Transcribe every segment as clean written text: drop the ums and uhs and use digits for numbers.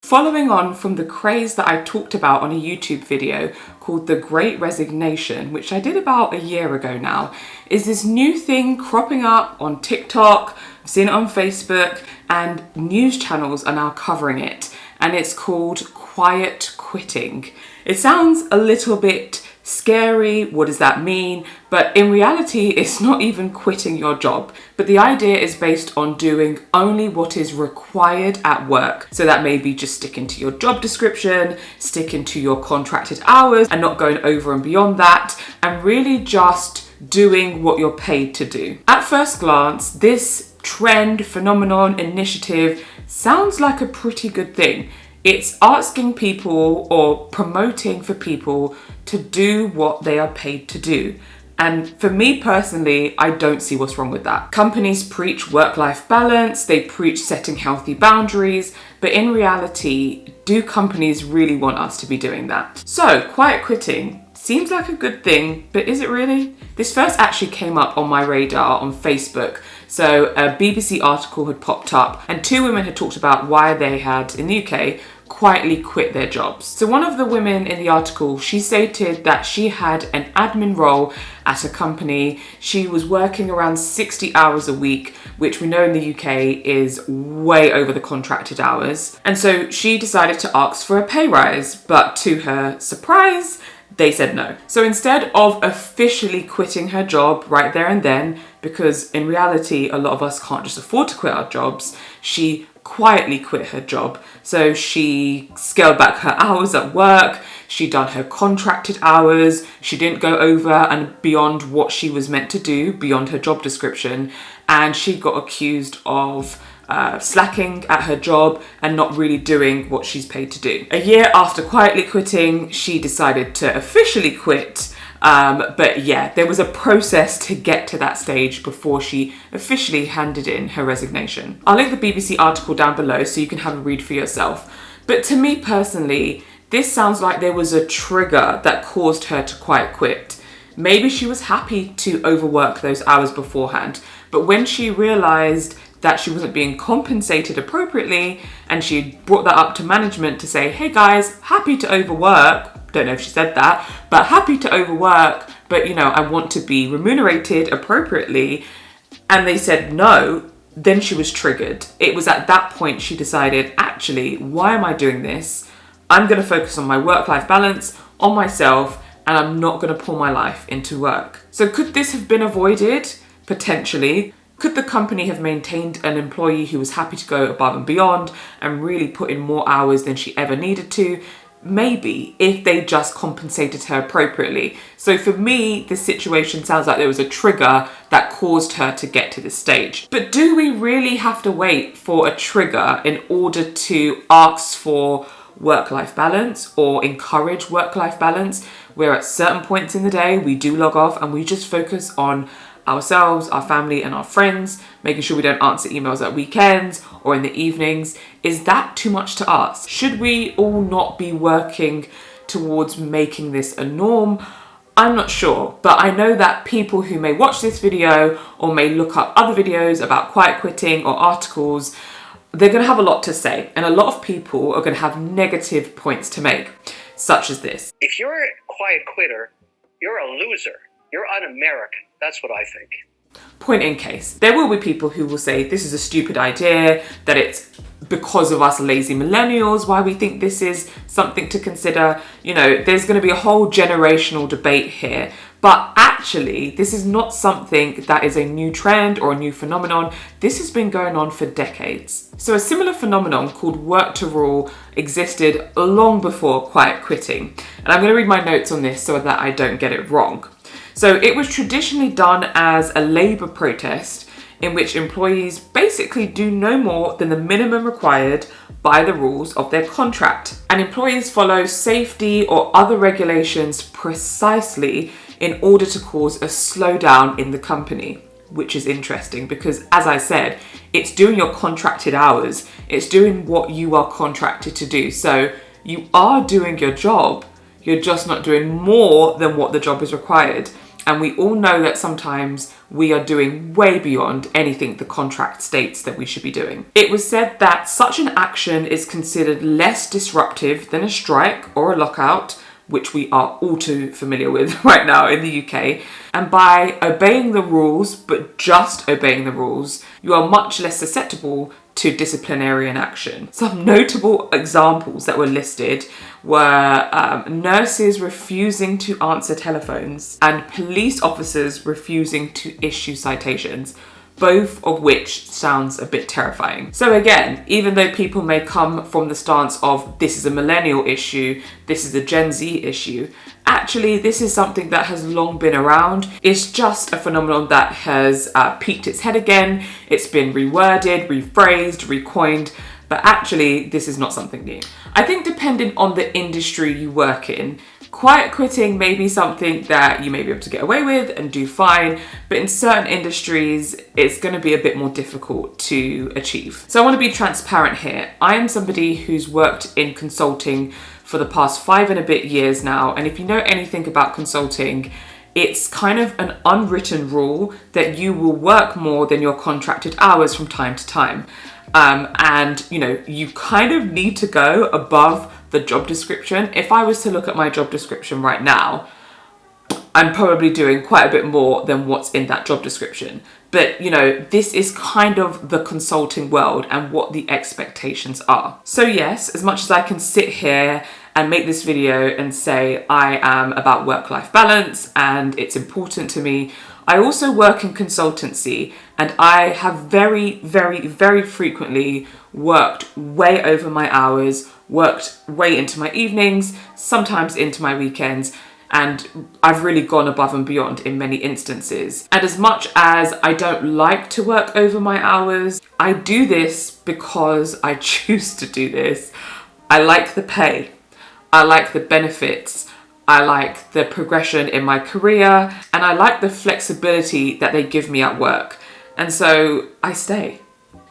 Following on from the craze that I talked about on a YouTube video called The Great Resignation, which I did about a year ago now, is this new thing cropping up on TikTok, I've seen it on Facebook, and news channels are now covering it, and it's called quiet quitting. It sounds a little bit scary, what does that mean? But in reality, it's not even quitting your job. But the idea is based on doing only what is required at work. So that may be just sticking to your job description, sticking to your contracted hours and not going over and beyond that, and really just doing what you're paid to do. At first glance, this trend, phenomenon, initiative sounds like a pretty good thing. It's asking people or promoting for people to do what they are paid to do. And for me personally, I don't see what's wrong with that. Companies preach work-life balance, they preach setting healthy boundaries, but in reality, do companies really want us to be doing that? So, quiet quitting seems like a good thing, but is it really? This first actually came up on my radar on Facebook. So a BBC article had popped up and two women had talked about why they had, in the UK, quietly quit their jobs. So one of the women in the article, she stated that she had an admin role at a company. She was working around 60 hours a week, which we know in the UK is way over the contracted hours. And so she decided to ask for a pay rise, but to her surprise, they said no. So instead of officially quitting her job right there and then, because in reality, a lot of us can't just afford to quit our jobs, she quietly quit her job. So she scaled back her hours at work, she done her contracted hours, she didn't go over and beyond what she was meant to do, beyond her job description, and she got accused of slacking at her job and not really doing what she's paid to do. A year after quietly quitting, she decided to officially quit. But yeah, there was a process to get to that stage before she officially handed in her resignation. I'll link the BBC article down below so you can have a read for yourself. But to me personally, this sounds like there was a trigger that caused her to quiet quit. Maybe she was happy to overwork those hours beforehand, but when she realized that she wasn't being compensated appropriately and she brought that up to management to say, hey guys, happy to overwork, don't know if she said that, but happy to overwork, but you know, I want to be remunerated appropriately, and they said no, then she was triggered. It was at that point she decided, actually, why am I doing this? I'm going to focus on my work-life balance, on myself, and I'm not going to pour my life into work. So could this have been avoided? Potentially. Could the company have maintained an employee who was happy to go above and beyond and really put in more hours than she ever needed to? Maybe, if they just compensated her appropriately. So for me, this situation sounds like there was a trigger that caused her to get to this stage. But do we really have to wait for a trigger in order to ask for work-life balance or encourage work-life balance, where at certain points in the day we do log off and we just focus on ourselves, our family and our friends, making sure we don't answer emails at weekends or in the evenings? Is that too much to ask? Should we all not be working towards making this a norm? I'm not sure, but I know that people who may watch this video or may look up other videos about quiet quitting or articles, they're going to have a lot to say, and a lot of people are going to have negative points to make, such as this. If you're a quiet quitter, you're a loser. You're un-American. That's what I think. Point in case. There will be people who will say this is a stupid idea, that it's because of us lazy millennials why we think this is something to consider. You know, there's going to be a whole generational debate here. But actually, this is not something that is a new trend or a new phenomenon. This has been going on for decades. So a similar phenomenon called work to rule existed long before quiet quitting. And I'm going to read my notes on this so that I don't get it wrong. So it was traditionally done as a labour protest in which employees basically do no more than the minimum required by the rules of their contract. And employees follow safety or other regulations precisely in order to cause a slowdown in the company, which is interesting because, as I said, it's doing your contracted hours. It's doing what you are contracted to do. So you are doing your job. You're just not doing more than what the job is required. And we all know that sometimes we are doing way beyond anything the contract states that we should be doing. It was said that such an action is considered less disruptive than a strike or a lockout, which we are all too familiar with right now in the UK. And by obeying the rules, but just obeying the rules, you are much less susceptible to disciplinary action. Some notable examples that were listed were nurses refusing to answer telephones and police officers refusing to issue citations, both of which sounds a bit terrifying. So again, even though people may come from the stance of this is a millennial issue, this is a Gen Z issue, actually this is something that has long been around. It's just a phenomenon that has peaked its head again. It's been reworded, rephrased, recoined, but actually this is not something new. I think depending on the industry you work in, quiet quitting may be something that you may be able to get away with and do fine, but in certain industries, it's going to be a bit more difficult to achieve. So I want to be transparent here. I am somebody who's worked in consulting for the past 5 and a bit years now, and if you know anything about consulting, it's kind of an unwritten rule that you will work more than your contracted hours from time to time. And you kind of need to go above the job description. If I was to look at my job description right now, I'm probably doing quite a bit more than what's in that job description. But this is kind of the consulting world and what the expectations are. So yes, as much as I can sit here and make this video and say I am about work-life balance and it's important to me, I also work in consultancy, and I have very, very, very frequently worked way over my hours, worked way into my evenings, sometimes into my weekends, and I've really gone above and beyond in many instances. And as much as I don't like to work over my hours, I do this because I choose to do this. I like the pay, I like the benefits, I like the progression in my career, and I like the flexibility that they give me at work. And so I stay.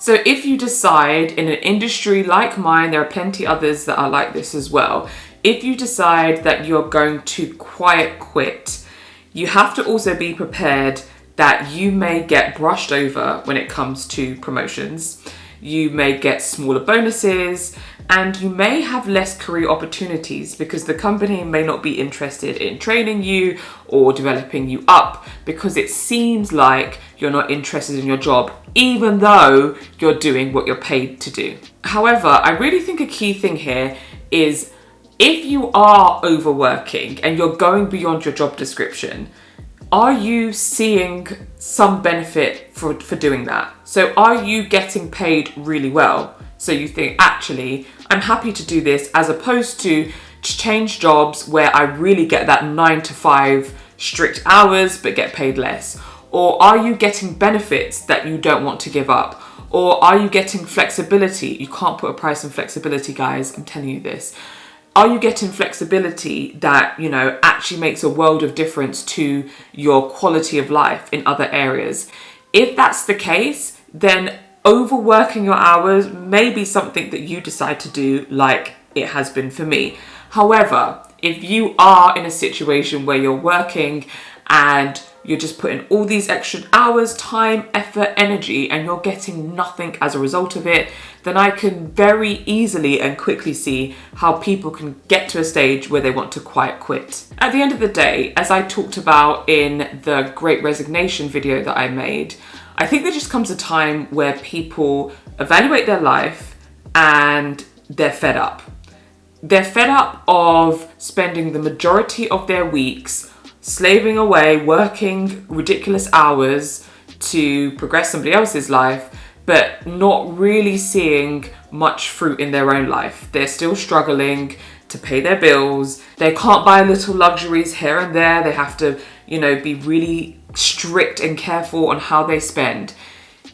So if you decide in an industry like mine, there are plenty others that are like this as well. If you decide that you're going to quiet quit, you have to also be prepared that you may get brushed over when it comes to promotions. You may get smaller bonuses, and you may have less career opportunities because the company may not be interested in training you or developing you up because it seems like you're not interested in your job, even though you're doing what you're paid to do. However, I really think a key thing here is if you are overworking and you're going beyond your job description, are you seeing some benefit for doing that? So are you getting paid really well? So you think, actually, I'm happy to do this as opposed to change jobs where I really get that 9 to 5 strict hours but get paid less? Or are you getting benefits that you don't want to give up? Or are you getting flexibility? You can't put a price on flexibility, guys. I'm telling you this. Are you getting flexibility that, actually makes a world of difference to your quality of life in other areas? If that's the case, then overworking your hours may be something that you decide to do, like it has been for me. However, if you are in a situation where you're working and you're just putting all these extra hours, time, effort, energy, and you're getting nothing as a result of it, then I can very easily and quickly see how people can get to a stage where they want to quiet quit. At the end of the day, as I talked about in the Great Resignation video that I made, I think there just comes a time where people evaluate their life and they're fed up. They're fed up of spending the majority of their weeks slaving away, working ridiculous hours to progress somebody else's life, but not really seeing much fruit in their own life. They're still struggling to pay their bills. They can't buy little luxuries here and there. They have to, be really strict and careful on how they spend.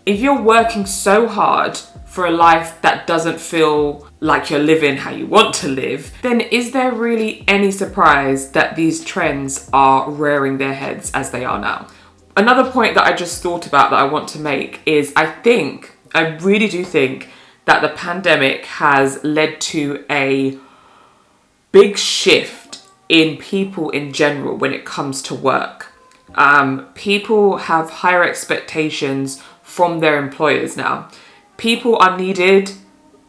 If you're working so hard for a life that doesn't feel like you're living how you want to live, then is there really any surprise that these trends are rearing their heads as they are now? Another point that I just thought about that I want to make is I really do think that the pandemic has led to a big shift in people in general when it comes to work. People have higher expectations from their employers now. People are needed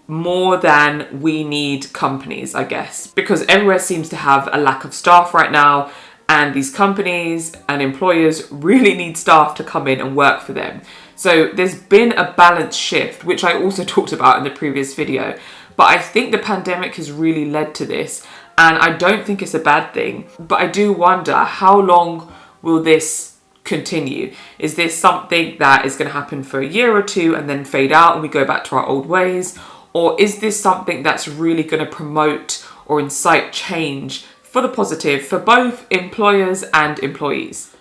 more than we need companies, I guess, because everywhere seems to have a lack of staff right now, and these companies and employers really need staff to come in and work for them. So there's been a balance shift, which I also talked about in the previous video, but I think the pandemic has really led to this, and I don't think it's a bad thing, but I do wonder, how long will this continue? Is this something that is going to happen for a year or two and then fade out and we go back to our old ways? Or is this something that's really going to promote or incite change for the positive for both employers and employees?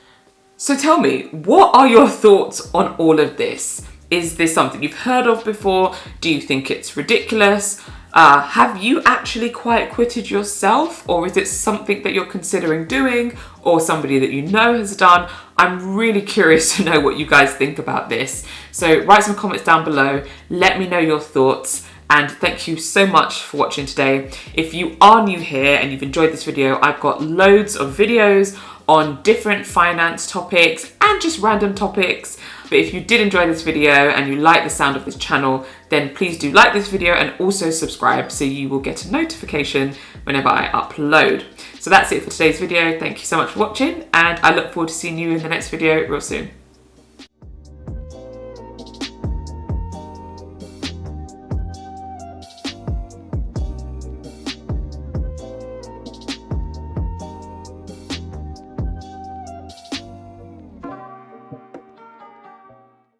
So tell me, what are your thoughts on all of this? Is this something you've heard of before? Do you think it's ridiculous? Have you actually quiet quitted yourself? Or is it something that you're considering doing, or somebody that you know has done? I'm really curious to know what you guys think about this. So write some comments down below. Let me know your thoughts. And thank you so much for watching today. If you are new here and you've enjoyed this video, I've got loads of videos on different finance topics and just random topics. But if you did enjoy this video and you like the sound of this channel, then please do like this video and also subscribe so you will get a notification whenever I upload. So that's it for today's video. Thank you so much for watching, and I look forward to seeing you in the next video real soon.